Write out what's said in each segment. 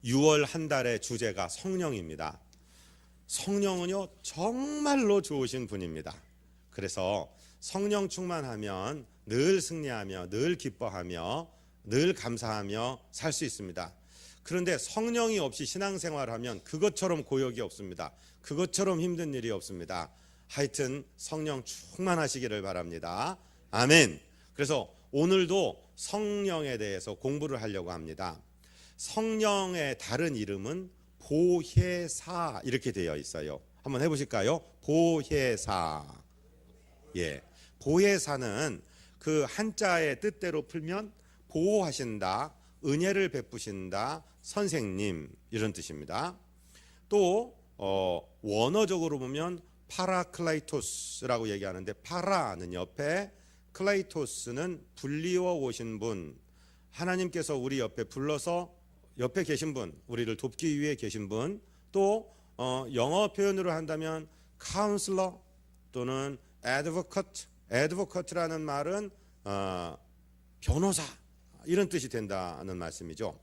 6월 한 달의 주제가 성령입니다. 성령은요 정말로 좋으신 분입니다. 그래서 성령 충만하면 늘 승리하며 늘 기뻐하며 늘 감사하며 살 수 있습니다. 그런데 성령이 없이 신앙생활하면 그것처럼 고역이 없습니다. 그것처럼 힘든 일이 없습니다. 하여튼 성령 충만하시기를 바랍니다. 아멘. 그래서 오늘도 성령에 대해서 공부를 하려고 합니다. 성령의 다른 이름은 보혜사 이렇게 되어 있어요. 한번 해보실까요? 보혜사. 예, 보혜사는 그 한자의 뜻대로 풀면 보호하신다, 은혜를 베푸신다, 선생님 이런 뜻입니다. 또 원어적으로 보면 파라클라이토스라고 얘기하는데 파라는 옆에, 클라이토스는 불리워 오신 분, 하나님께서 우리 옆에 불러서 옆에 계신 분, 우리를 돕기 위해 계신 분. 또 영어 표현으로 한다면 카운슬러 또는 advocate. advocate라는 말은 변호사 이런 뜻이 된다는 말씀이죠.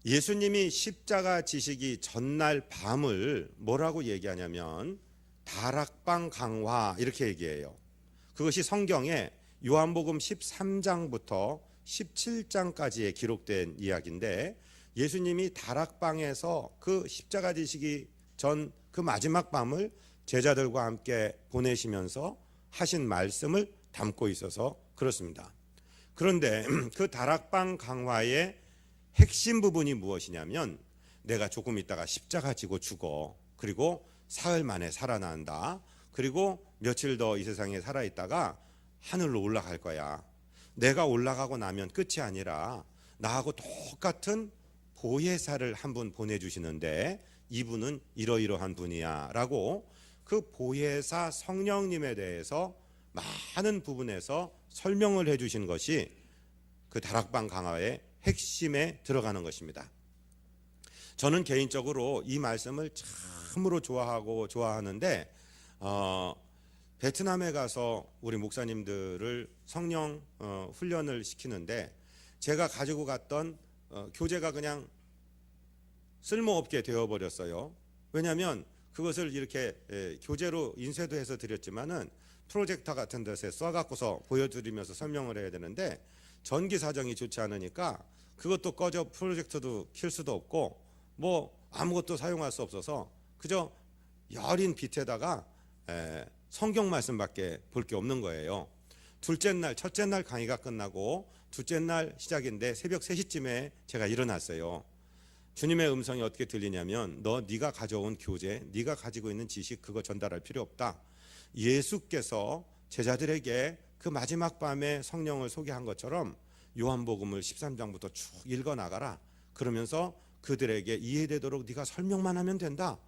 예수님이 십자가 지시기 전날 밤을 뭐라고 얘기하냐면 다락방 강화 이렇게 얘기해요. 그것이 성경에 요한복음 13장부터 17장까지에 기록된 이야기인데, 예수님이 다락방에서 그 십자가 지시기 전 그 마지막 밤을 제자들과 함께 보내시면서 하신 말씀을 담고 있어서 그렇습니다. 그런데 그 다락방 강화의 핵심 부분이 무엇이냐면, 내가 조금 있다가 십자가 지고 죽어, 그리고 사흘 만에 살아난다, 그리고 며칠 더 이 세상에 살아있다가 하늘로 올라갈 거야. 내가 올라가고 나면 끝이 아니라 나하고 똑같은 보혜사를 한 분 보내주시는데 이분은 이러이러한 분이야 라고 그 보혜사 성령님에 대해서 많은 부분에서 설명을 해주신 것이 그 다락방 강화의 핵심에 들어가는 것입니다. 저는 개인적으로 이 말씀을 참으로 좋아하는데 베트남에 가서 우리 목사님들을 성령 훈련을 시키는데, 제가 가지고 갔던 교재가 그냥 쓸모없게 되어버렸어요. 왜냐하면 그것을 이렇게 교재로 인쇄도 해서 드렸지만은 프로젝터 같은 데서 써갖고서 보여드리면서 설명을 해야 되는데 전기 사정이 좋지 않으니까 그것도 꺼져 프로젝터도 킬 수도 없고 뭐 아무것도 사용할 수 없어서 그저 여린 빛에다가 성경 말씀밖에 볼 게 없는 거예요. 첫째 날 강의가 끝나고 둘째 날 시작인데 새벽 3시쯤에 제가 일어났어요. 주님의 음성이 어떻게 들리냐면, 네가 가져온 교재, 네가 가지고 있는 지식 그거 전달할 필요 없다. 예수께서 제자들에게 그 마지막 밤에 성령을 소개한 것처럼 요한복음을 13장부터 쭉 읽어나가라. 그러면서 그들에게 이해되도록 네가 설명만 하면 된다.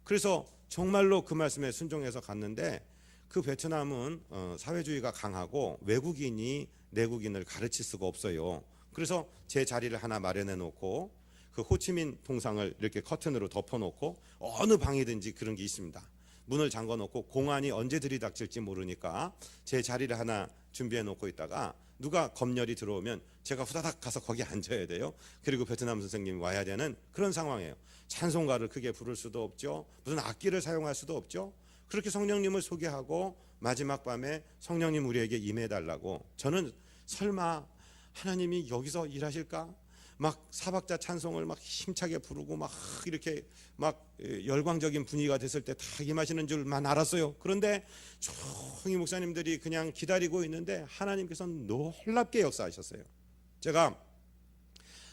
그래서 정말로 그 말씀에 순종해서 갔는데, 그 베트남은 사회주의가 강하고 외국인이 내국인을 가르칠 수가 없어요. 그래서 제 자리를 하나 마련해 놓고 그 호치민 동상을 이렇게 커튼으로 덮어놓고 어느 방이든지 그런 게 있습니다. 문을 잠궈 놓고 공안이 언제 들이닥칠지 모르니까 제 자리를 하나 준비해 놓고 있다가 누가 검열이 들어오면 제가 후다닥 가서 거기 앉아야 돼요. 그리고 베트남 선생님이 와야 되는 그런 상황이에요. 찬송가를 크게 부를 수도 없죠. 무슨 악기를 사용할 수도 없죠. 그렇게 성령님을 소개하고 마지막 밤에 성령님 우리에게 임해달라고. 저는 설마 하나님이 여기서 일하실까? 막 사박자 찬송을 막 힘차게 부르고 막 이렇게 막 열광적인 분위기가 됐을 때 다 임하시는 줄만 알았어요. 그런데 조용히 목사님들이 그냥 기다리고 있는데 하나님께서는 놀랍게 역사하셨어요. 제가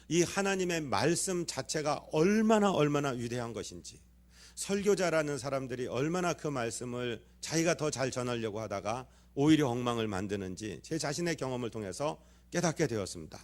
이 하나님의 말씀 자체가 얼마나 위대한 것인지, 설교자라는 사람들이 얼마나 그 말씀을 자기가 더 잘 전하려고 하다가 오히려 엉망을 만드는지 제 자신의 경험을 통해서 깨닫게 되었습니다.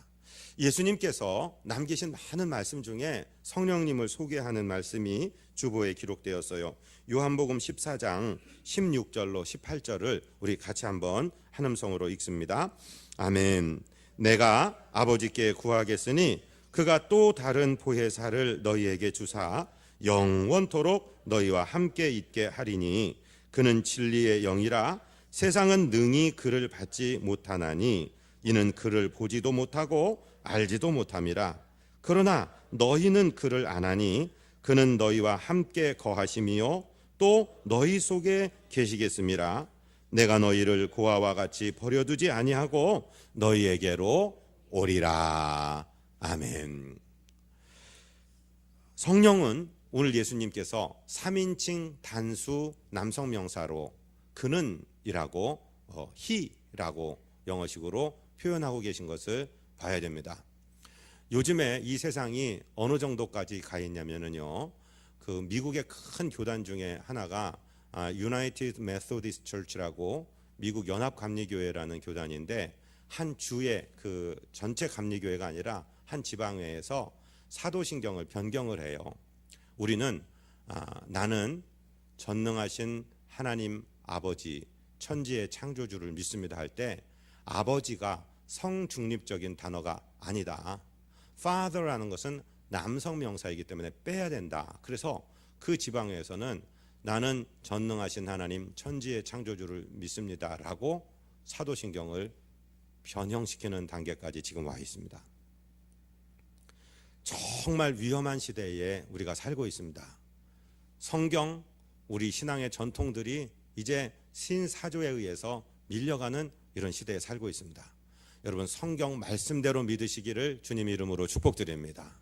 예수님께서 남기신 많은 말씀 중에 성령님을 소개하는 말씀이 주보에 기록되었어요. 요한복음 14장 16절로 18절을 우리 같이 한번 한 음성으로 읽습니다. 아멘. 내가 아버지께 구하겠으니 그가 또 다른 보혜사를 너희에게 주사 영원토록 너희와 함께 있게 하리니 그는 진리의 영이라. 세상은 능히 그를 받지 못하나니 이는 그를 보지도 못하고 알지도 못함이라. 그러나 너희는 그를 아나니 그는 너희와 함께 거하심이요 또 너희 속에 계시겠음이라. 내가 너희를 고아와 같이 버려두지 아니하고 너희에게로 오리라. 아멘. 성령은 오늘 예수님께서 3인칭 단수 남성 명사로 그는이라고 he라고 영어식으로 표현하고 계신 것을 봐야 됩니다. 요즘에 이 세상이 어느 정도까지 가 있냐면요, 그 미국의 큰 교단 중에 하나가 United Methodist Church라고 미국 연합감리교회라는 교단인데, 한 주의 그 전체 감리교회가 아니라 한 지방회에서 사도신경을 변경을 해요. 우리는 나는 전능하신 하나님 아버지 천지의 창조주를 믿습니다 할 때 아버지가 성중립적인 단어가 아니다. Father라는 것은 남성 명사이기 때문에 빼야 된다. 그래서 그 지방회에서는 나는 전능하신 하나님 천지의 창조주를 믿습니다 라고 사도신경을 변형시키는 단계까지 지금 와 있습니다. 정말 위험한 시대에 우리가 살고 있습니다. 성경, 우리 신앙의 전통들이 이제 신사조에 의해서 밀려가는 이런 시대에 살고 있습니다. 여러분, 성경 말씀대로 믿으시기를 주님 이름으로 축복드립니다.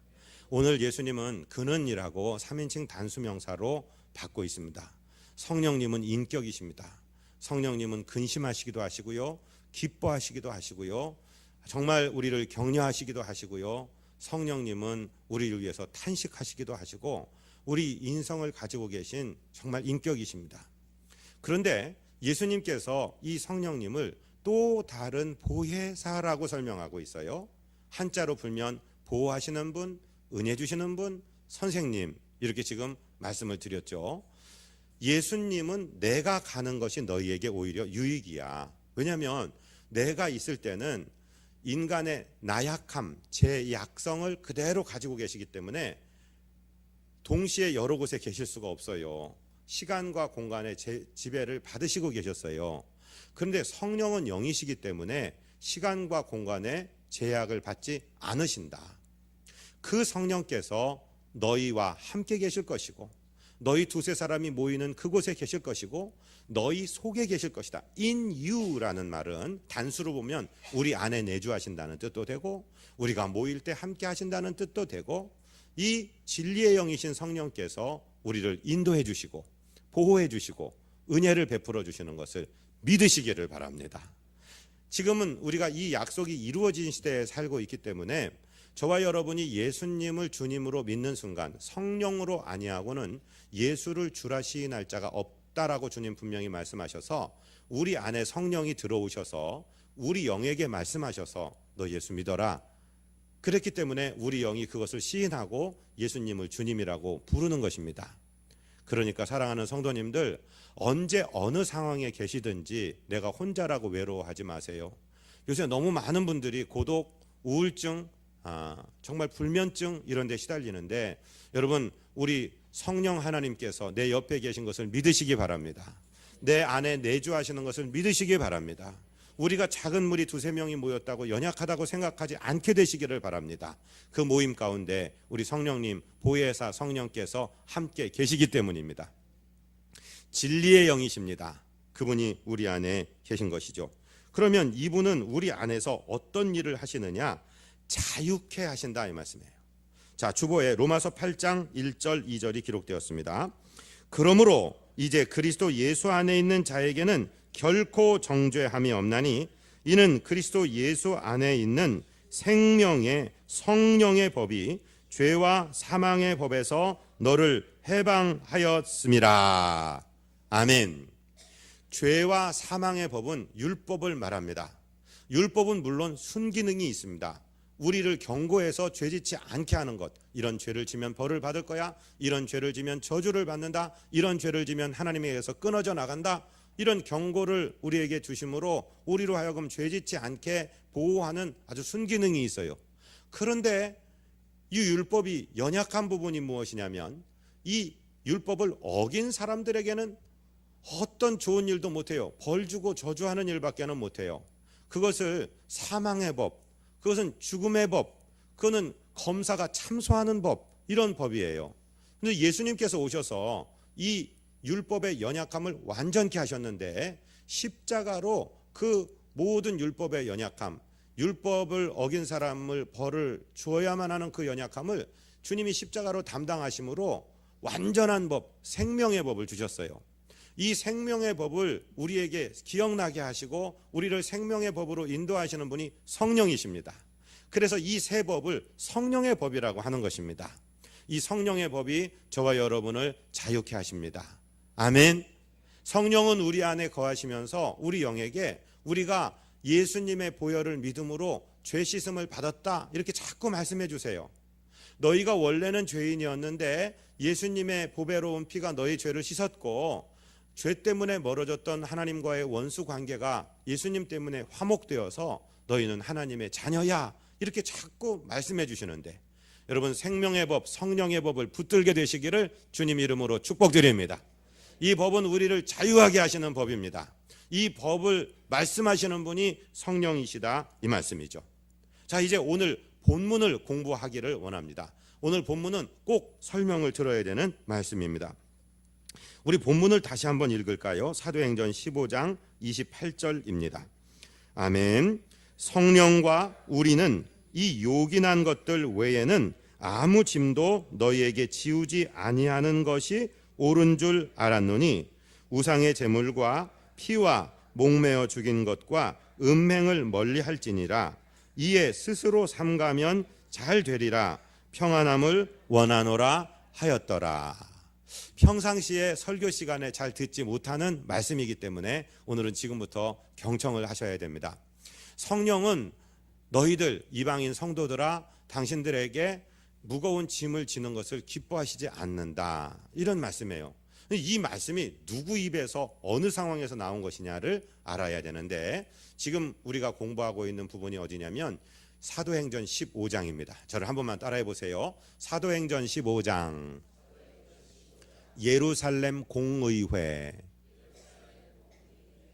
오늘 예수님은 그는이라고 3인칭 단수명사로 받고 있습니다. 성령님은 인격이십니다. 성령님은 근심하시기도 하시고요, 기뻐하시기도 하시고요, 정말 우리를 격려하시기도 하시고요, 성령님은 우리를 위해서 탄식하시기도 하시고 우리 인성을 가지고 계신 정말 인격이십니다. 그런데 예수님께서 이 성령님을 또 다른 보혜사라고 설명하고 있어요. 한자로 불면 보호하시는 분, 은혜 주시는 분, 선생님, 이렇게 지금 말씀을 드렸죠. 예수님은 내가 가는 것이 너희에게 오히려 유익이야. 왜냐하면 내가 있을 때는 인간의 나약함, 제 약성을 그대로 가지고 계시기 때문에 동시에 여러 곳에 계실 수가 없어요. 시간과 공간의 지배를 받으시고 계셨어요. 그런데 성령은 영이시기 때문에 시간과 공간의 제약을 받지 않으신다. 그 성령께서 너희와 함께 계실 것이고, 너희 두세 사람이 모이는 그곳에 계실 것이고, 너희 속에 계실 것이다. In you라는 말은 단수로 보면 우리 안에 내주하신다는 뜻도 되고, 우리가 모일 때 함께 하신다는 뜻도 되고, 이 진리의 영이신 성령께서 우리를 인도해 주시고 보호해 주시고 은혜를 베풀어 주시는 것을 믿으시기를 바랍니다. 지금은 우리가 이 약속이 이루어진 시대에 살고 있기 때문에 저와 여러분이 예수님을 주님으로 믿는 순간 성령으로 아니하고는 예수를 주라 시인할 자가 없다라고 주님 분명히 말씀하셔서 우리 안에 성령이 들어오셔서 우리 영에게 말씀하셔서 너 예수 믿어라. 그랬기 때문에 우리 영이 그것을 시인하고 예수님을 주님이라고 부르는 것입니다. 그러니까 사랑하는 성도님들, 언제 어느 상황에 계시든지 내가 혼자라고 외로워하지 마세요. 요새 너무 많은 분들이 고독, 우울증, 정말 불면증 이런 데 시달리는데, 여러분, 우리 성령 하나님께서 내 옆에 계신 것을 믿으시기 바랍니다. 내 안에 내주하시는 것을 믿으시기 바랍니다. 우리가 작은 무리 두세 명이 모였다고 연약하다고 생각하지 않게 되시기를 바랍니다. 그 모임 가운데 우리 성령님, 보혜사 성령께서 함께 계시기 때문입니다. 진리의 영이십니다. 그분이 우리 안에 계신 것이죠. 그러면 이분은 우리 안에서 어떤 일을 하시느냐? 자유케 하신다 이 말씀이에요. 자, 주보에 로마서 8장 1절 2절이 기록되었습니다. 그러므로 이제 그리스도 예수 안에 있는 자에게는 결코 정죄함이 없나니 이는 그리스도 예수 안에 있는 생명의 성령의 법이 죄와 사망의 법에서 너를 해방하였음이라. 아멘. 죄와 사망의 법은 율법을 말합니다. 율법은 물론 순기능이 있습니다. 우리를 경고해서 죄짓지 않게 하는 것, 이런 죄를 지면 벌을 받을 거야, 이런 죄를 지면 저주를 받는다, 이런 죄를 지면 하나님에 의해서 끊어져 나간다, 이런 경고를 우리에게 주심으로 우리로 하여금 죄짓지 않게 보호하는 아주 순기능이 있어요. 그런데 이 율법이 연약한 부분이 무엇이냐면 이 율법을 어긴 사람들에게는 어떤 좋은 일도 못해요. 벌 주고 저주하는 일밖에는 못해요. 그것을 사망의 법, 그것은 죽음의 법, 그거는 검사가 참소하는 법, 이런 법이에요. 근데 예수님께서 오셔서 이 율법의 연약함을 완전케 하셨는데 십자가로 그 모든 율법의 연약함, 율법을 어긴 사람을 벌을 주어야만 하는 그 연약함을 주님이 십자가로 담당하심으로 완전한 법, 생명의 법을 주셨어요. 이 생명의 법을 우리에게 기억나게 하시고 우리를 생명의 법으로 인도하시는 분이 성령이십니다. 그래서 이 세 법을 성령의 법이라고 하는 것입니다. 이 성령의 법이 저와 여러분을 자유케 하십니다. 아멘. 성령은 우리 안에 거하시면서 우리 영에게 우리가 예수님의 보혈을 믿음으로 죄 씻음을 받았다, 이렇게 자꾸 말씀해 주세요. 너희가 원래는 죄인이었는데 예수님의 보배로운 피가 너희 죄를 씻었고 죄 때문에 멀어졌던 하나님과의 원수 관계가 예수님 때문에 화목되어서 너희는 하나님의 자녀야, 이렇게 자꾸 말씀해 주시는데, 여러분 생명의 법, 성령의 법을 붙들게 되시기를 주님 이름으로 축복드립니다. 이 법은 우리를 자유하게 하시는 법입니다. 이 법을 말씀하시는 분이 성령이시다, 이 말씀이죠. 자, 이제 오늘 본문을 공부하기를 원합니다. 오늘 본문은 꼭 설명을 들어야 되는 말씀입니다. 우리 본문을 다시 한번 읽을까요? 사도행전 15장 28절입니다. 아멘. 성령과 우리는 이 요긴한 것들 외에는 아무 짐도 너희에게 지우지 아니하는 것이 옳은 줄 알았노니 우상의 제물과 피와 목매어 죽인 것과 음행을 멀리할지니라. 이에 스스로 삼가면 잘 되리라. 평안함을 원하노라 하였더라. 평상시에 설교 시간에 잘 듣지 못하는 말씀이기 때문에 오늘은 지금부터 경청을 하셔야 됩니다. 성령은 너희들 이방인 성도들아, 당신들에게 무거운 짐을 지는 것을 기뻐하시지 않는다, 이런 말씀이에요. 이 말씀이 누구 입에서 어느 상황에서 나온 것이냐를 알아야 되는데, 지금 우리가 공부하고 있는 부분이 어디냐면 사도행전 15장입니다. 저를 한 번만 따라해 보세요. 사도행전 15장. 예루살렘 공의회.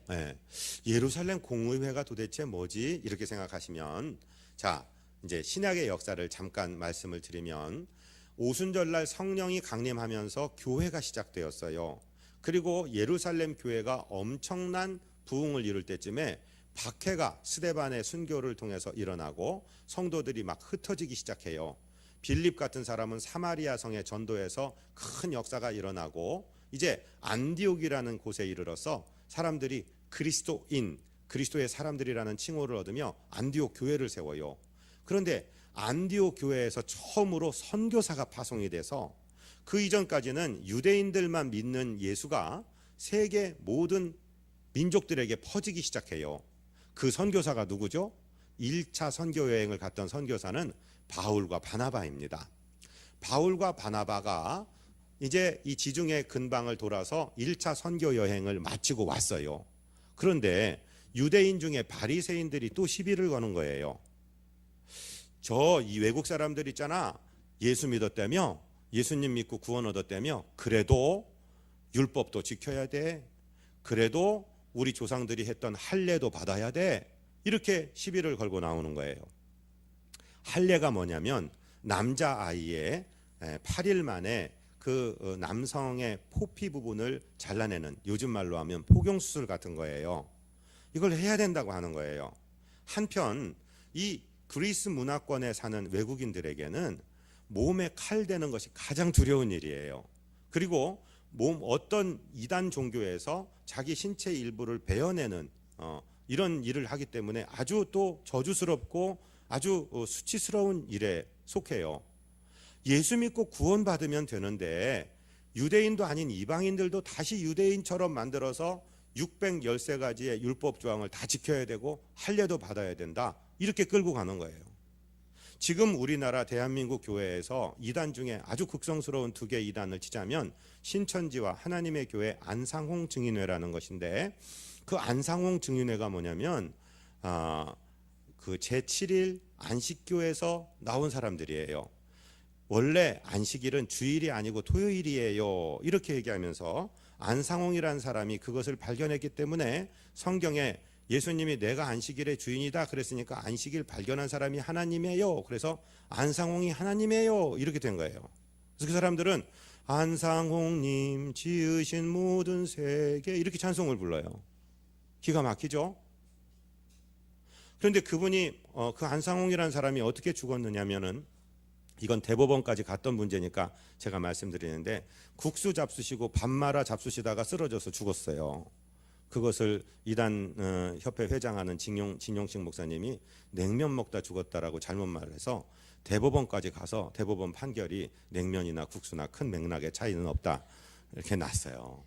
네. 예루살렘 공의회가 도대체 뭐지? 이렇게 생각하시면, 자, 이제 신약의 역사를 잠깐 말씀을 드리면, 오순절날 성령이 강림하면서 교회가 시작되었어요. 그리고 예루살렘 교회가 엄청난 부흥을 이룰 때쯤에 박해가 스데반의 순교를 통해서 일어나고 성도들이 막 흩어지기 시작해요. 빌립 같은 사람은 사마리아 성에 전도해서 큰 역사가 일어나고, 이제 안디옥이라는 곳에 이르러서 사람들이 그리스도인, 그리스도의 사람들이라는 칭호를 얻으며 안디옥 교회를 세워요. 그런데 안디옥 교회에서 처음으로 선교사가 파송이 돼서 그 이전까지는 유대인들만 믿는 예수가 세계 모든 민족들에게 퍼지기 시작해요. 그 선교사가 누구죠? 1차 선교 여행을 갔던 선교사는 바울과 바나바입니다. 바울과 바나바가 이제 이 지중해 근방을 돌아서 1차 선교 여행을 마치고 왔어요. 그런데 유대인 중에 바리새인들이 또 시비를 거는 거예요. 저 이 외국 사람들 있잖아, 예수 믿었다며, 예수님 믿고 구원 얻었다며, 그래도 율법도 지켜야 돼, 그래도 우리 조상들이 했던 할례도 받아야 돼, 이렇게 시비를 걸고 나오는 거예요. 할례가 뭐냐면 남자아이의 8일 만에 그 남성의 포피 부분을 잘라내는, 요즘 말로 하면 포경수술 같은 거예요. 이걸 해야 된다고 하는 거예요. 한편 이 그리스 문화권에 사는 외국인들에게는 몸에 칼 대는 것이 가장 두려운 일이에요. 그리고 어떤 이단 종교에서 자기 신체 일부를 베어내는 이런 일을 하기 때문에 아주 또 저주스럽고 아주 수치스러운 일에 속해요. 예수 믿고 구원받으면 되는데 유대인도 아닌 이방인들도 다시 유대인처럼 만들어서 613가지의 율법 조항을 다 지켜야 되고 할례도 받아야 된다, 이렇게 끌고 가는 거예요. 지금 우리나라 대한민국 교회에서 이단 중에 아주 극성스러운 두 개의 이단을 치자면 신천지와 하나님의 교회 안상홍 증인회라는 것인데, 그 안상홍 증인회가 뭐냐면 그 제7일 안식교에서 나온 사람들이에요. 원래 안식일은 주일이 아니고 토요일이에요, 이렇게 얘기하면서 안상홍이라는 사람이 그것을 발견했기 때문에 성경에 예수님이 내가 안식일의 주인이다 그랬으니까 안식일 발견한 사람이 하나님이에요. 그래서 안상홍이 하나님이에요. 이렇게 된 거예요. 그래서 그 사람들은 안상홍님 지으신 모든 세계 이렇게 찬송을 불러요. 기가 막히죠. 그런데 그분이 그 안상홍이라는 사람이 어떻게 죽었느냐면은, 이건 대법원까지 갔던 문제니까 제가 말씀드리는데, 국수 잡수시고 밥 말아 잡수시다가 쓰러져서 죽었어요. 그것을 이단 협회 회장하는 진용식 목사님이 냉면 먹다 죽었다라고 잘못 말해서 대법원까지 가서 대법원 판결이 냉면이나 국수나 큰 맥락의 차이는 없다 이렇게 났어요.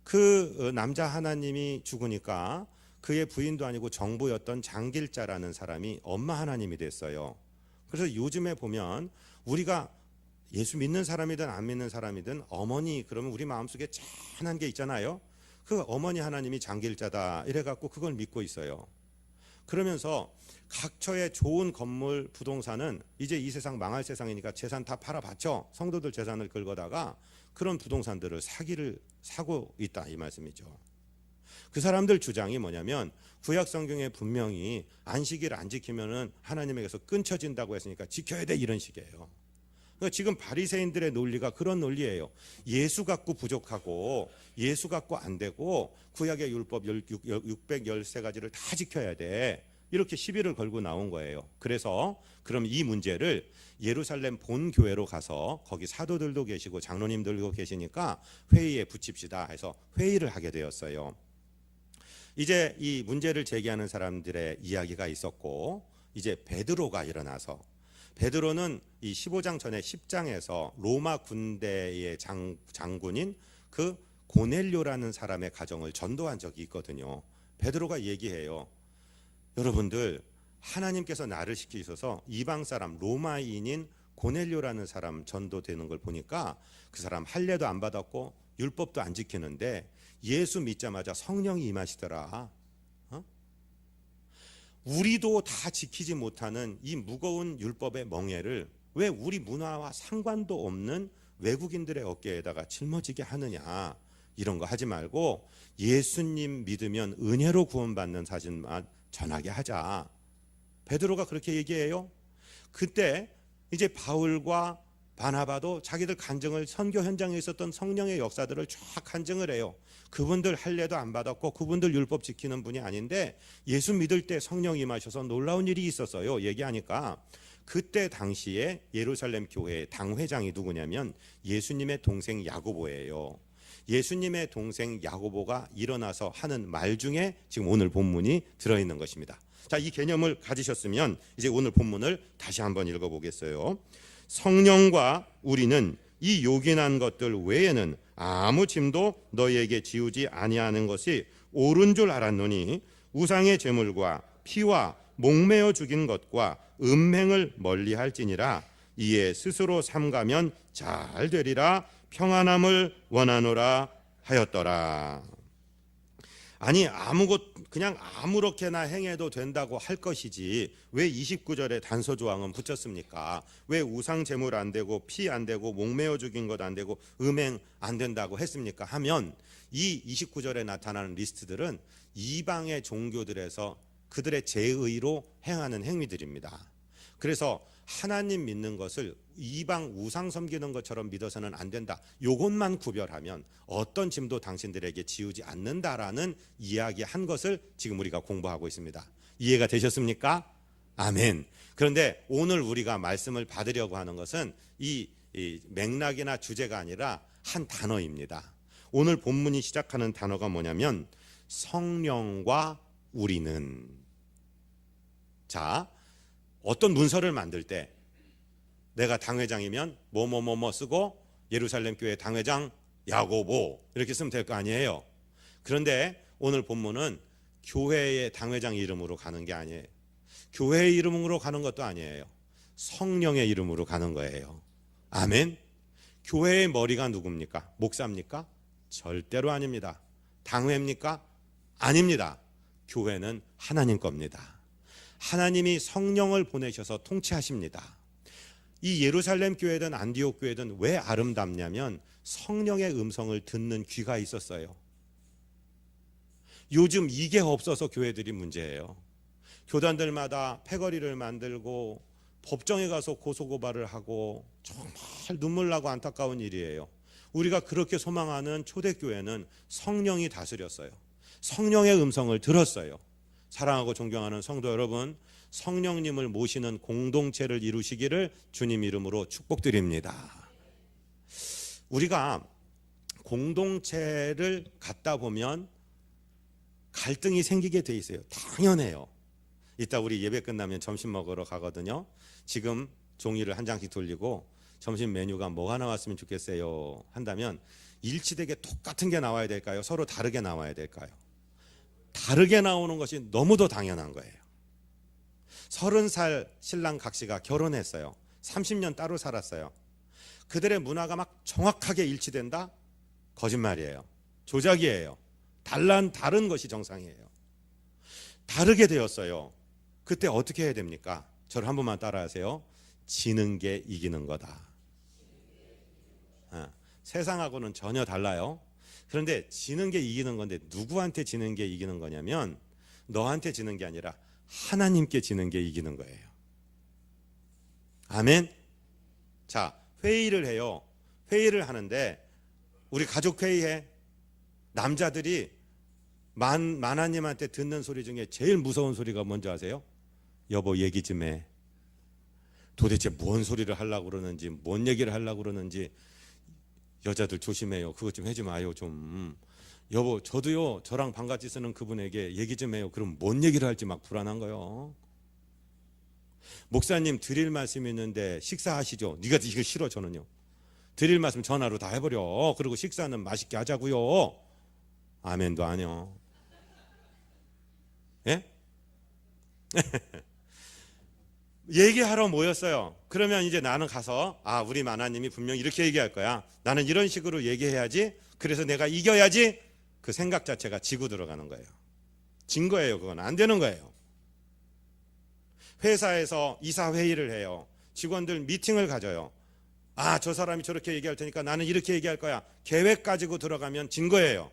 그 남자 하나님이 죽으니까 그의 부인도 아니고 정부였던 장길자라는 사람이 엄마 하나님이 됐어요. 그래서 요즘에 보면 우리가 예수 믿는 사람이든 안 믿는 사람이든 어머니 그러면 우리 마음속에 짠한 게 있잖아요. 그 어머니 하나님이 장길자다 이래갖고 그걸 믿고 있어요. 그러면서 각처의 좋은 건물 부동산은 이제 이 세상 망할 세상이니까 재산 다 팔아봤죠. 성도들 재산을 긁어다가 그런 부동산들을 사고 있다 이 말씀이죠. 그 사람들 주장이 뭐냐면, 구약 성경에 분명히 안식일 안 지키면은 하나님에게서 끊쳐진다고 했으니까 지켜야 돼 이런 식이에요. 그러니까 지금 바리새인들의 논리가 그런 논리예요. 예수 갖고 부족하고 예수 갖고 안 되고 구약의 율법 613가지를 다 지켜야 돼. 이렇게 시비를 걸고 나온 거예요. 그래서 그럼 이 문제를 예루살렘 본 교회로 가서 거기 사도들도 계시고 장로님들도 계시니까 회의에 붙입시다 해서 회의를 하게 되었어요. 이제 이 문제를 제기하는 사람들의 이야기가 있었고, 이제 베드로가 일어나서, 베드로는 이 15장 전에 10장에서 로마 군대의 장군인 그 고넬료라는 사람의 가정을 전도한 적이 있거든요. 베드로가 얘기해요. 여러분들, 하나님께서 나를 시키셔서 이방 사람 로마인인 고넬료라는 사람 전도되는 걸 보니까 그 사람 할례도 안 받았고 율법도 안 지키는데 예수 믿자마자 성령이 임하시더라. 우리도 다 지키지 못하는 이 무거운 율법의 멍에를 왜 우리 문화와 상관도 없는 외국인들의 어깨에다가 짊어지게 하느냐. 이런 거 하지 말고 예수님 믿으면 은혜로 구원받는 사실만 전하게 하자. 베드로가 그렇게 얘기해요. 그때 이제 바울과 바나바도 자기들 간증을, 선교 현장에 있었던 성령의 역사들을 쫙 간증을 해요. 그분들 할례도 안 받았고 그분들 율법 지키는 분이 아닌데 예수 믿을 때 성령 임하셔서 놀라운 일이 있었어요. 얘기하니까 그때 당시에 예루살렘 교회 당회장이 누구냐면 예수님의 동생 야고보예요. 예수님의 동생 야고보가 일어나서 하는 말 중에 지금 오늘 본문이 들어있는 것입니다. 자, 이 개념을 가지셨으면 이제 오늘 본문을 다시 한번 읽어보겠어요. 성령과 우리는 이 요긴한 것들 외에는 아무 짐도 너희에게 지우지 아니하는 것이 옳은 줄 알았노니 우상의 제물과 피와 목매어 죽인 것과 음행을 멀리할지니라. 이에 스스로 삼가면 잘 되리라. 평안함을 원하노라 하였더라. 아니 그냥 아무렇게나 행해도 된다고 할 것이지 왜 29절에 단서 조항은 붙였습니까? 왜 우상 제물 안 되고 피 안 되고 목매어 죽인 것 안 되고 음행 안 된다고 했습니까? 하면 이 29절에 나타나는 리스트들은 이방의 종교들에서 그들의 제의로 행하는 행위들입니다. 그래서 하나님 믿는 것을 이방 우상 섬기는 것처럼 믿어서는 안 된다. 이것만 구별하면 어떤 짐도 당신들에게 지우지 않는다라는 이야기한 것을 지금 우리가 공부하고 있습니다. 이해가 되셨습니까? 아멘. 그런데 오늘 우리가 말씀을 받으려고 하는 것은 이 맥락이나 주제가 아니라 한 단어입니다. 오늘 본문이 시작하는 단어가 뭐냐면 성령과 우리는. 자, 어떤 문서를 만들 때 내가 당회장이면 뭐뭐뭐뭐 쓰고 예루살렘 교회 당회장 야고보 이렇게 쓰면 될 거 아니에요. 그런데 오늘 본문은 교회의 당회장 이름으로 가는 게 아니에요. 교회의 이름으로 가는 것도 아니에요. 성령의 이름으로 가는 거예요. 아멘. 교회의 머리가 누굽니까? 목사입니까? 절대로 아닙니다. 당회입니까? 아닙니다. 교회는 하나님 겁니다. 하나님이 성령을 보내셔서 통치하십니다. 이 예루살렘 교회든 안디옥 교회든 왜 아름답냐면 성령의 음성을 듣는 귀가 있었어요. 요즘 이게 없어서 교회들이 문제예요. 교단들마다 패거리를 만들고 법정에 가서 고소고발을 하고 정말 눈물 나고 안타까운 일이에요. 우리가 그렇게 소망하는 초대교회는 성령이 다스렸어요. 성령의 음성을 들었어요. 사랑하고 존경하는 성도 여러분, 성령님을 모시는 공동체를 이루시기를 주님 이름으로 축복드립니다. 우리가 공동체를 갖다 보면 갈등이 생기게 돼 있어요. 당연해요. 이따 우리 예배 끝나면 점심 먹으러 가거든요. 지금 종이를 한 장씩 돌리고 점심 메뉴가 뭐가 나왔으면 좋겠어요 한다면 일치되게 똑같은 게 나와야 될까요? 서로 다르게 나와야 될까요? 다르게 나오는 것이 너무도 당연한 거예요. 30살 신랑 각시가 결혼했어요. 30년 따로 살았어요. 그들의 문화가 막 정확하게 일치된다? 거짓말이에요. 조작이에요. 다른 것이 정상이에요. 다르게 되었어요. 그때 어떻게 해야 됩니까? 저를 한 번만 따라하세요. 지는 게 이기는 거다. 세상하고는 전혀 달라요. 그런데 지는 게 이기는 건데 누구한테 지는 게 이기는 거냐면 너한테 지는 게 아니라 하나님께 지는 게 이기는 거예요. 아멘. 자, 회의를 해요. 회의를 하는데 우리 가족 회의해. 남자들이 만화님한테 듣는 소리 중에 제일 무서운 소리가 뭔지 아세요? 여보 얘기 좀 해. 도대체 뭔 소리를 하려고 그러는지 뭔 얘기를 하려고 그러는지 여자들 조심해요. 그것 좀 하지 마요 좀. 여보 저도요 저랑 반같이 쓰는 그분에게 얘기 좀 해요. 그럼 뭔 얘기를 할지 막 불안한 거예요. 목사님 드릴 말씀이 있는데 식사하시죠. 네가 이거 싫어 저는요. 드릴 말씀 전화로 다 해버려. 그리고 식사는 맛있게 하자고요. 아멘도 아니요. 예? 얘기하러 모였어요. 그러면 이제 나는 가서 우리 마나님이 분명히 이렇게 얘기할 거야. 나는 이런 식으로 얘기해야지. 그래서 내가 이겨야지. 그 생각 자체가 지고 들어가는 거예요. 진 거예요. 그건 안 되는 거예요. 회사에서 이사회의를 해요. 직원들 미팅을 가져요. 저 사람이 저렇게 얘기할 테니까 나는 이렇게 얘기할 거야. 계획 가지고 들어가면 진 거예요.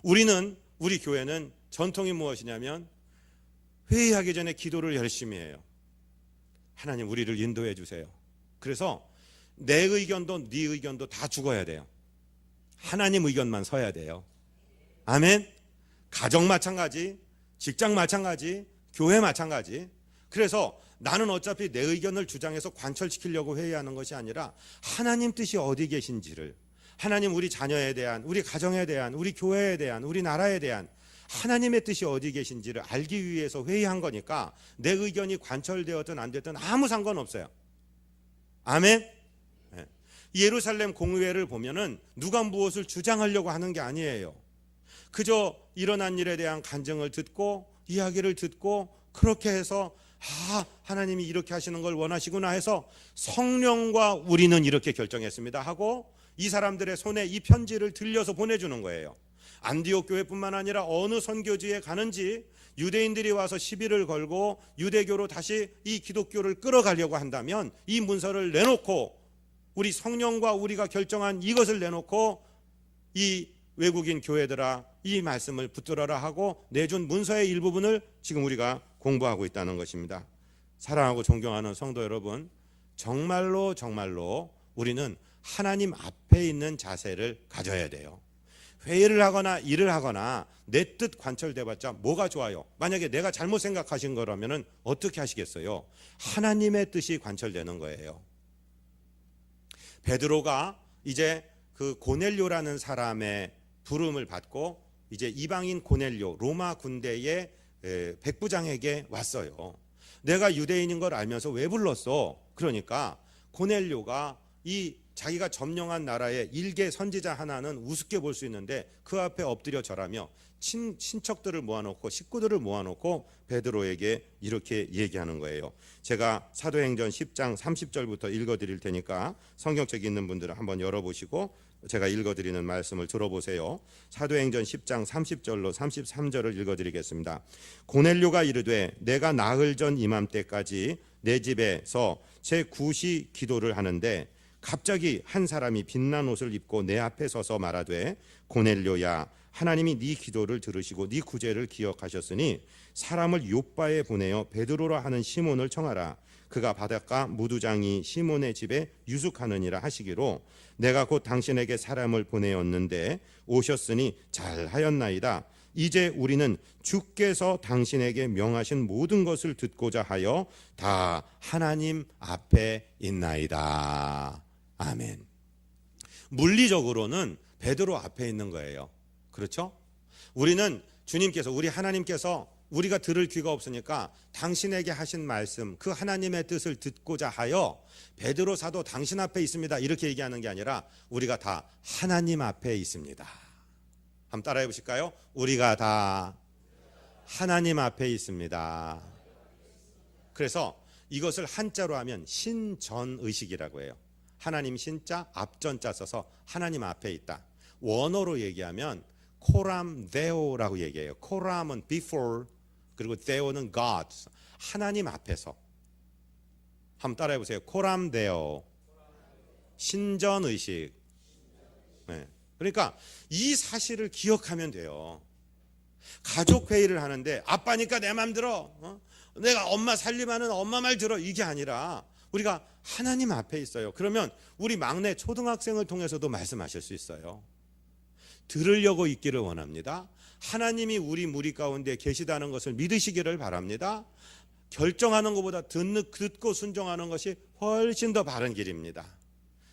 우리 교회는 전통이 무엇이냐면 회의하기 전에 기도를 열심히 해요. 하나님 우리를 인도해 주세요. 그래서 내 의견도 네 의견도 다 죽어야 돼요. 하나님 의견만 서야 돼요. 아멘. 가정 마찬가지, 직장 마찬가지, 교회 마찬가지. 그래서 나는 어차피 내 의견을 주장해서 관철시키려고 회의하는 것이 아니라 하나님 뜻이 어디 계신지를, 하나님 우리 자녀에 대한, 우리 가정에 대한, 우리 교회에 대한, 우리 나라에 대한 하나님의 뜻이 어디 계신지를 알기 위해서 회의한 거니까 내 의견이 관철되었든 안 됐든 아무 상관없어요. 아멘. 예루살렘 공의회를 보면은 누가 무엇을 주장하려고 하는 게 아니에요. 그저 일어난 일에 대한 간증을 듣고 이야기를 듣고 그렇게 해서 하나님이 이렇게 하시는 걸 원하시구나 해서 성령과 우리는 이렇게 결정했습니다 하고 이 사람들의 손에 이 편지를 들려서 보내주는 거예요. 안디옥 교회뿐만 아니라 어느 선교지에 가는지 유대인들이 와서 시비를 걸고 유대교로 다시 이 기독교를 끌어가려고 한다면 이 문서를 내놓고 우리 성령과 우리가 결정한 이것을 내놓고 이 외국인 교회들아 이 말씀을 붙들어라 하고 내준 문서의 일부분을 지금 우리가 공부하고 있다는 것입니다. 사랑하고 존경하는 성도 여러분, 정말로 우리는 하나님 앞에 있는 자세를 가져야 돼요. 회의를 하거나 일을 하거나 내 뜻 관철돼봤자 뭐가 좋아요? 만약에 내가 잘못 생각하신 거라면 어떻게 하시겠어요? 하나님의 뜻이 관철되는 거예요. 베드로가 이제 그 고넬료라는 사람의 부름을 받고 이제 이방인 고넬료 로마 군대의 백부장에게 왔어요. 내가 유대인인 걸 알면서 왜 불렀어? 그러니까 고넬료가 이 자기가 점령한 나라의 일개 선지자 하나는 우습게 볼 수 있는데 그 앞에 엎드려 절하며 친척들을 모아놓고 식구들을 모아놓고 베드로에게 이렇게 얘기하는 거예요. 제가 사도행전 10장 30절부터 읽어드릴 테니까 성경책 있는 분들은 한번 열어보시고 제가 읽어드리는 말씀을 들어보세요. 사도행전 10장 30절로 33절을 읽어드리겠습니다. 고넬료가 이르되 내가 나흘 전 이맘때까지 내 집에서 제 구시 기도를 하는데 갑자기 한 사람이 빛난 옷을 입고 내 앞에 서서 말하되 고넬료야, 하나님이 네 기도를 들으시고 네 구제를 기억하셨으니 사람을 요바에 보내어 베드로라 하는 시몬을 청하라. 그가 바닷가 무두장이 시몬의 집에 유숙하느니라 하시기로 내가 곧 당신에게 사람을 보내었는데 오셨으니 잘하였나이다. 이제 우리는 주께서 당신에게 명하신 모든 것을 듣고자 하여 다 하나님 앞에 있나이다. 아멘. 물리적으로는 베드로 앞에 있는 거예요. 그렇죠? 우리는 주님께서, 우리 하나님께서 우리가 들을 귀가 없으니까 당신에게 하신 말씀, 그 하나님의 뜻을 듣고자 하여 베드로 사도 당신 앞에 있습니다, 이렇게 얘기하는 게 아니라 우리가 다 하나님 앞에 있습니다. 한번 따라해 보실까요? 우리가 다 하나님 앞에 있습니다. 그래서 이것을 한자로 하면 신전의식이라고 해요. 하나님 신자, 앞전자 써서 하나님 앞에 있다. 원어로 얘기하면 코람 데오라고 얘기해요. 코람은 before, 그리고 데오는 God, 하나님 앞에서. 한번 따라해 보세요. 코람 데오, 신전의식. 네. 그러니까 이 사실을 기억하면 돼요. 가족 회의를 하는데 아빠니까 내 맘 들어, 내가 엄마 살림하는 엄마 말 들어, 이게 아니라 우리가 하나님 앞에 있어요. 그러면 우리 막내 초등학생을 통해서도 말씀하실 수 있어요. 들으려고 있기를 원합니다. 하나님이 우리 무리 가운데 계시다는 것을 믿으시기를 바랍니다. 결정하는 것보다 듣고 순종하는 것이 훨씬 더 바른 길입니다.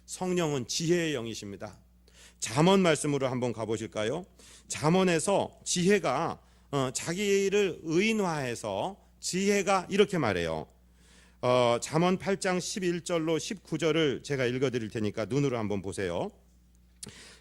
성령은 지혜의 영이십니다. 잠언 말씀으로 한번 가보실까요? 잠언에서 지혜가 자기를 의인화해서 지혜가 이렇게 말해요. 잠언 8장 11절로 19절을 제가 읽어드릴 테니까 눈으로 한번 보세요.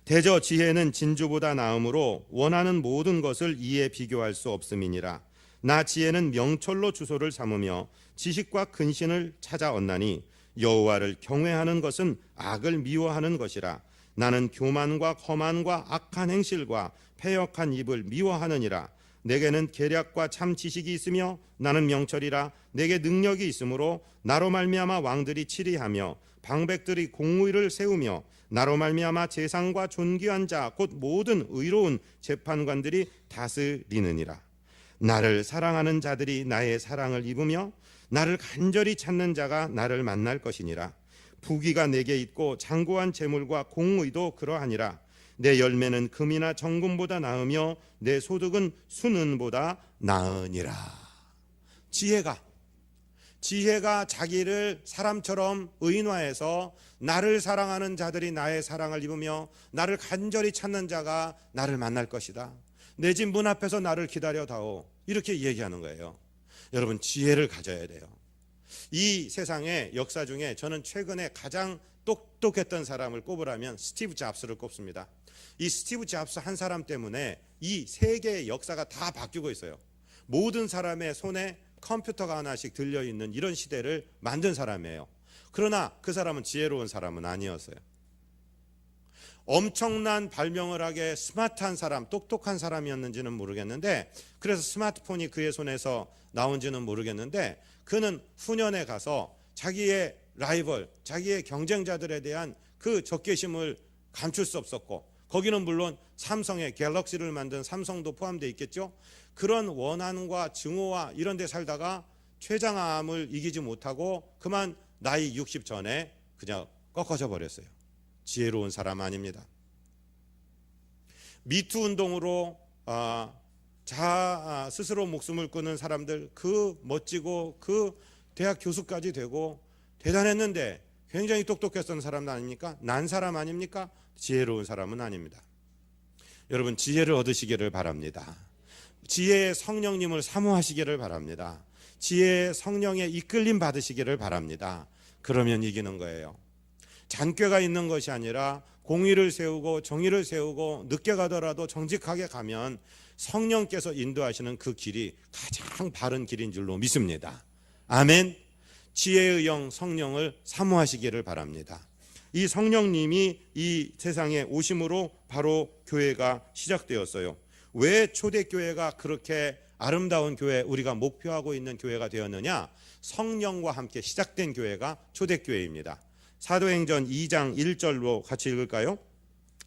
대저 지혜는 진주보다 나음으로 원하는 모든 것을 이에 비교할 수 없음이니라. 나 지혜는 명철로 주소를 삼으며 지식과 근신을 찾아 얻나니 여호와를 경외하는 것은 악을 미워하는 것이라. 나는 교만과 거만과 악한 행실과 패역한 입을 미워하느니라. 내게는 계략과 참 지식이 있으며 나는 명철이라. 내게 능력이 있으므로 나로 말미암아 왕들이 치리하며 방백들이 공의를 세우며 나로 말미암아 재상과 존귀한 자 곧 모든 의로운 재판관들이 다스리느니라. 나를 사랑하는 자들이 나의 사랑을 입으며 나를 간절히 찾는 자가 나를 만날 것이니라. 부귀가 내게 있고 장고한 재물과 공의도 그러하니라. 내 열매는 금이나 정금보다 나으며 내 소득은 순은보다 나으니라. 지혜가 자기를 사람처럼 의인화해서 나를 사랑하는 자들이 나의 사랑을 입으며 나를 간절히 찾는 자가 나를 만날 것이다. 내 집 문 앞에서 나를 기다려다오, 이렇게 얘기하는 거예요. 여러분, 지혜를 가져야 돼요. 이 세상의 역사 중에 저는 최근에 가장 똑똑했던 사람을 꼽으라면 스티브 잡스를 꼽습니다. 이 스티브 잡스 한 사람 때문에 이 세계의 역사가 다 바뀌고 있어요. 모든 사람의 손에 컴퓨터가 하나씩 들려있는 이런 시대를 만든 사람이에요. 그러나 그 사람은 지혜로운 사람은 아니었어요. 엄청난 발명을 하게 스마트한 사람, 똑똑한 사람이었는지는 모르겠는데, 그래서 스마트폰이 그의 손에서 나온지는 모르겠는데, 그는 후년에 가서 자기의 라이벌, 자기의 경쟁자들에 대한 그 적개심을 감출 수 없었고, 거기는 물론 삼성의 갤럭시를 만든 삼성도 포함되어 있겠죠. 그런 원한과 증오와 이런 데 살다가 췌장암을 이기지 못하고 그만 나이 60 전에 그냥 꺾어져 버렸어요. 지혜로운 사람 아닙니다. 미투 운동으로 스스로 목숨을 끊은 사람들, 그 멋지고 그 대학 교수까지 되고 대단했는데 굉장히 똑똑했던 사람 아닙니까? 난 사람 아닙니까? 지혜로운 사람은 아닙니다. 여러분, 지혜를 얻으시기를 바랍니다. 지혜의 성령님을 사모하시기를 바랍니다. 지혜의 성령의 이끌림 받으시기를 바랍니다. 그러면 이기는 거예요. 잔꾀가 있는 것이 아니라 공의를 세우고 정의를 세우고 늦게 가더라도 정직하게 가면 성령께서 인도하시는 그 길이 가장 바른 길인 줄로 믿습니다. 아멘. 지혜의 영 성령을 사모하시기를 바랍니다. 이 성령님이 이 세상에 오심으로 바로 교회가 시작되었어요. 왜 초대교회가 그렇게 아름다운 교회, 우리가 목표하고 있는 교회가 되었느냐? 성령과 함께 시작된 교회가 초대교회입니다. 사도행전 2장 1절로 같이 읽을까요?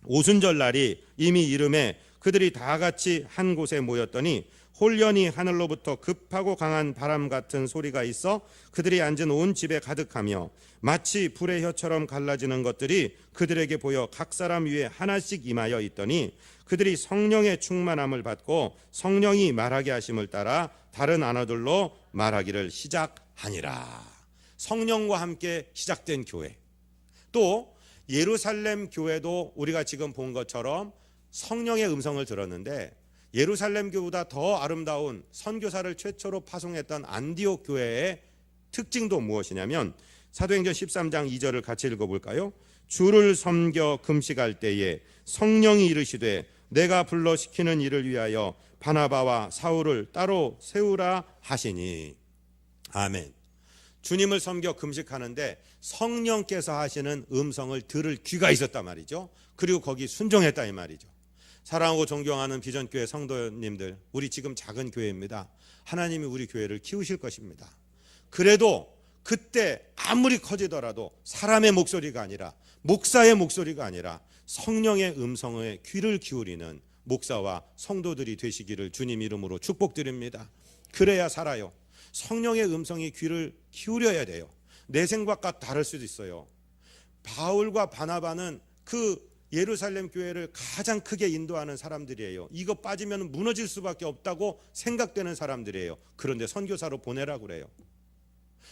오순절 날이 이미 이름에 그들이 다 같이 한 곳에 모였더니 홀연히 하늘로부터 급하고 강한 바람 같은 소리가 있어 그들이 앉은 온 집에 가득하며 마치 불의 혀처럼 갈라지는 것들이 그들에게 보여 각 사람 위에 하나씩 임하여 있더니 그들이 성령의 충만함을 받고 성령이 말하게 하심을 따라 다른 언어들로 말하기를 시작하니라. 성령과 함께 시작된 교회. 또 예루살렘 교회도 우리가 지금 본 것처럼 성령의 음성을 들었는데 예루살렘 교회보다 더 아름다운 선교사를 최초로 파송했던 안디옥 교회의 특징도 무엇이냐면 사도행전 13장 2절을 같이 읽어볼까요? 주를 섬겨 금식할 때에 성령이 이르시되 내가 불러 시키는 일을 위하여 바나바와 사울을 따로 세우라 하시니. 아멘. 주님을 섬겨 금식하는데 성령께서 하시는 음성을 들을 귀가 있었단 말이죠. 그리고 거기 순종했다 이 말이죠. 사랑하고 존경하는 비전교회 성도님들, 우리 지금 작은 교회입니다. 하나님이 우리 교회를 키우실 것입니다. 그래도 그때 아무리 커지더라도 사람의 목소리가 아니라 목사의 목소리가 아니라 성령의 음성에 귀를 기울이는 목사와 성도들이 되시기를 주님 이름으로 축복드립니다. 그래야 살아요. 성령의 음성이 귀를 기울여야 돼요. 내 생각과 다를 수도 있어요. 바울과 바나바는 그 예루살렘 교회를 가장 크게 인도하는 사람들이에요. 이거 빠지면 무너질 수밖에 없다고 생각되는 사람들이에요. 그런데 선교사로 보내라고 그래요.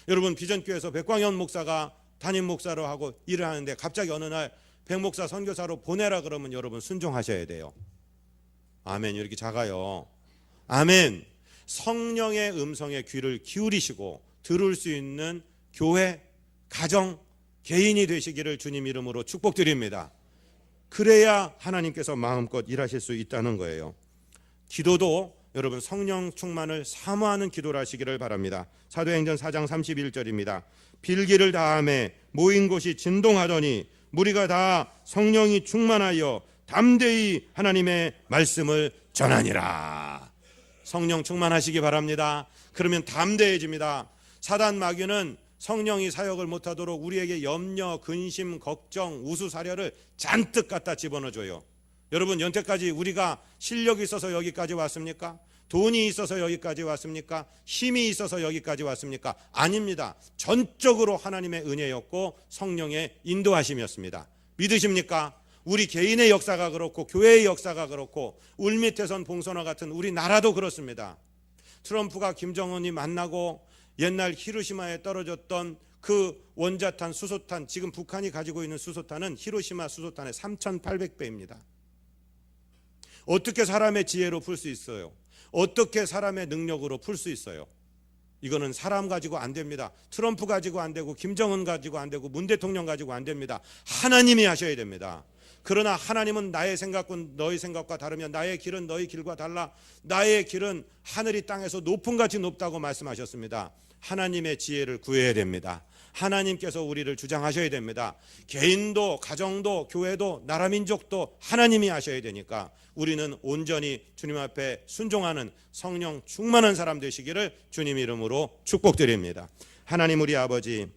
여러분, 비전교회에서 백광현 목사가 담임 목사로 하고 일을 하는데 갑자기 어느 날 백 목사 선교사로 보내라 그러면 여러분 순종하셔야 돼요. 아멘. 이렇게 작아요. 아멘. 성령의 음성에 귀를 기울이시고 들을 수 있는 교회, 가정, 개인이 되시기를 주님 이름으로 축복드립니다. 그래야 하나님께서 마음껏 일하실 수 있다는 거예요. 기도도 여러분 성령 충만을 사모하는 기도를 하시기를 바랍니다. 사도행전 4장 31절입니다. 빌기를 다함에 모인 곳이 진동하더니 무리가 다 성령이 충만하여 담대히 하나님의 말씀을 전하니라. 성령 충만하시기 바랍니다. 그러면 담대해집니다. 사단 마귀는 성령이 사역을 못하도록 우리에게 염려, 근심, 걱정, 우수사려를 잔뜩 갖다 집어넣어줘요. 여러분, 연태까지 우리가 실력이 있어서 여기까지 왔습니까? 돈이 있어서 여기까지 왔습니까? 힘이 있어서 여기까지 왔습니까? 아닙니다. 전적으로 하나님의 은혜였고 성령의 인도하심이었습니다. 믿으십니까? 우리 개인의 역사가 그렇고 교회의 역사가 그렇고 울밑에선 봉선화 같은 우리나라도 그렇습니다. 트럼프가 김정은이 만나고 옛날 히로시마에 떨어졌던 그 원자탄, 수소탄, 지금 북한이 가지고 있는 수소탄은 히로시마 수소탄의 3,800배입니다. 어떻게 사람의 지혜로 풀 수 있어요? 어떻게 사람의 능력으로 풀 수 있어요? 이거는 사람 가지고 안 됩니다. 트럼프 가지고 안 되고 김정은 가지고 안 되고 문 대통령 가지고 안 됩니다. 하나님이 하셔야 됩니다. 그러나 하나님은 나의 생각과 너의 생각과 다르며 나의 길은 너의 길과 달라. 나의 길은 하늘이 땅에서 높음같이 높다고 말씀하셨습니다. 하나님의 지혜를 구해야 됩니다. 하나님께서 우리를 주장하셔야 됩니다. 개인도 가정도 교회도 나라 민족도 하나님이 하셔야 되니까 우리는 온전히 주님 앞에 순종하는 성령 충만한 사람 되시기를 주님 이름으로 축복드립니다. 하나님 우리 아버지,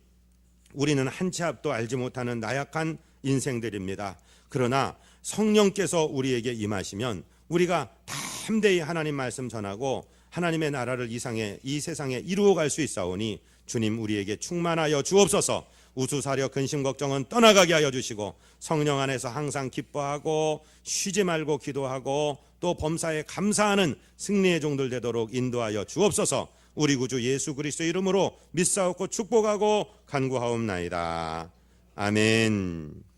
우리는 한 치 앞도 알지 못하는 나약한 인생들입니다. 그러나 성령께서 우리에게 임하시면 우리가 담대히 하나님 말씀 전하고 하나님의 나라를 이 세상에 이루어갈 수 있사오니 주님 우리에게 충만하여 주옵소서. 우수사려 근심 걱정은 떠나가게 하여 주시고 성령 안에서 항상 기뻐하고 쉬지 말고 기도하고 또 범사에 감사하는 승리의 종들 되도록 인도하여 주옵소서. 우리 구주 예수 그리스도 이름으로 믿사옵고 축복하고 간구하옵나이다. 아멘.